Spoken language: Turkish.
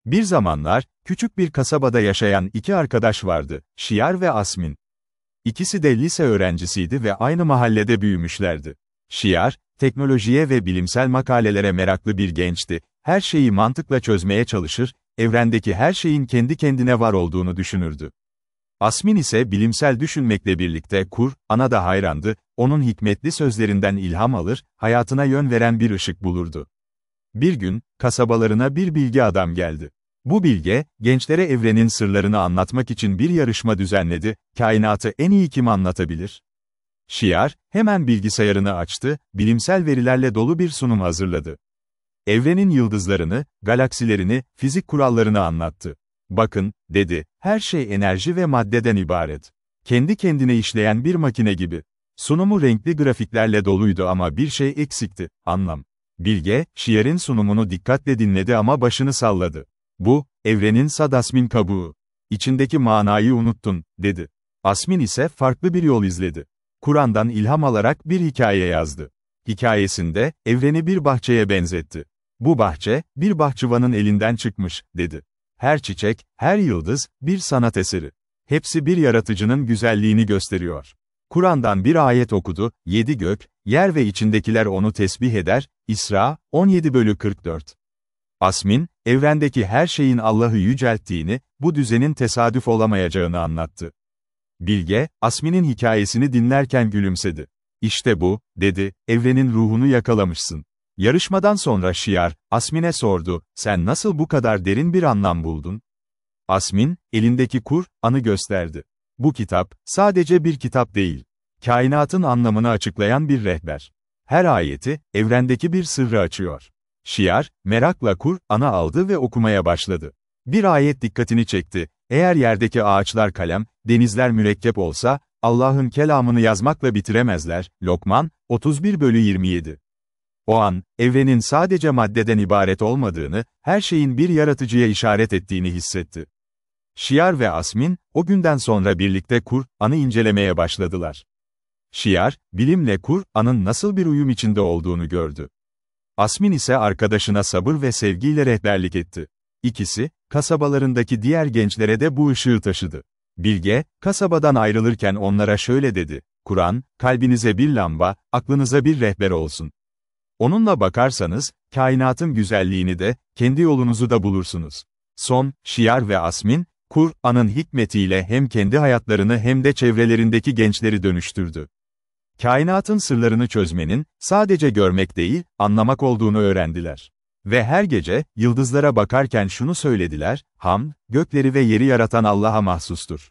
Bir zamanlar, küçük bir kasabada yaşayan iki arkadaş vardı, Şiar ve Asmin. İkisi de lise öğrencisiydi ve aynı mahallede büyümüşlerdi. Şiar, teknolojiye ve bilimsel makalelere meraklı bir gençti, her şeyi mantıkla çözmeye çalışır, evrendeki her şeyin kendi kendine var olduğunu düşünürdü. Asmin ise bilimsel düşünmekle birlikte Kur'an'a da hayrandı, onun hikmetli sözlerinden ilham alır, hayatına yön veren bir ışık bulurdu. Bir gün, kasabalarına bir bilge adam geldi. Bu bilge, gençlere evrenin sırlarını anlatmak için bir yarışma düzenledi, kainatı en iyi kim anlatabilir? Şiar, hemen bilgisayarını açtı, bilimsel verilerle dolu bir sunum hazırladı. Evrenin yıldızlarını, galaksilerini, fizik kurallarını anlattı. Bakın, dedi, her şey enerji ve maddeden ibaret. Kendi kendine işleyen bir makine gibi. Sunumu renkli grafiklerle doluydu ama bir şey eksikti, anlam. Bilge, Şiar'ın sunumunu dikkatle dinledi ama başını salladı. Bu, evrenin Asmin kabuğu. İçindeki manayı unuttun, dedi. Asmin ise farklı bir yol izledi. Kur'an'dan ilham alarak bir hikaye yazdı. Hikayesinde, evreni bir bahçeye benzetti. Bu bahçe, bir bahçıvanın elinden çıkmış, dedi. Her çiçek, her yıldız, bir sanat eseri. Hepsi bir yaratıcının güzelliğini gösteriyor. Kur'an'dan bir ayet okudu, 7 gök, yer ve içindekiler onu tesbih eder, İsra, 17/44. Asmin, evrendeki her şeyin Allah'ı yücelttiğini, bu düzenin tesadüf olamayacağını anlattı. Bilge, Asmin'in hikayesini dinlerken gülümsedi. İşte bu, dedi, evrenin ruhunu yakalamışsın. Yarışmadan sonra Şiar, Asmin'e sordu, sen nasıl bu kadar derin bir anlam buldun? Asmin, elindeki Kur'an'ı gösterdi. Bu kitap, sadece bir kitap değil. Kainatın anlamını açıklayan bir rehber. Her ayeti, evrendeki bir sırrı açıyor. Şiar, merakla Kur'an'ı aldı ve okumaya başladı. Bir ayet dikkatini çekti. Eğer yerdeki ağaçlar kalem, denizler mürekkep olsa, Allah'ın kelamını yazmakla bitiremezler. Lokman, 31/27. O an, evrenin sadece maddeden ibaret olmadığını, her şeyin bir yaratıcıya işaret ettiğini hissetti. Şiar ve Asmin, o günden sonra birlikte Kur'an'ı incelemeye başladılar. Şiar, bilimle Kur'an'ın nasıl bir uyum içinde olduğunu gördü. Asmin ise arkadaşına sabır ve sevgiyle rehberlik etti. İkisi, kasabalarındaki diğer gençlere de bu ışığı taşıdı. Bilge, kasabadan ayrılırken onlara şöyle dedi, Kur'an, kalbinize bir lamba, aklınıza bir rehber olsun. Onunla bakarsanız, kainatın güzelliğini de, kendi yolunuzu da bulursunuz. Şiar ve Asmin, Kur'an'ın hikmetiyle hem kendi hayatlarını hem de çevrelerindeki gençleri dönüştürdü. Kainatın sırlarını çözmenin, sadece görmek değil, anlamak olduğunu öğrendiler. Ve her gece, yıldızlara bakarken şunu söylediler, hamd, gökleri ve yeri yaratan Allah'a mahsustur.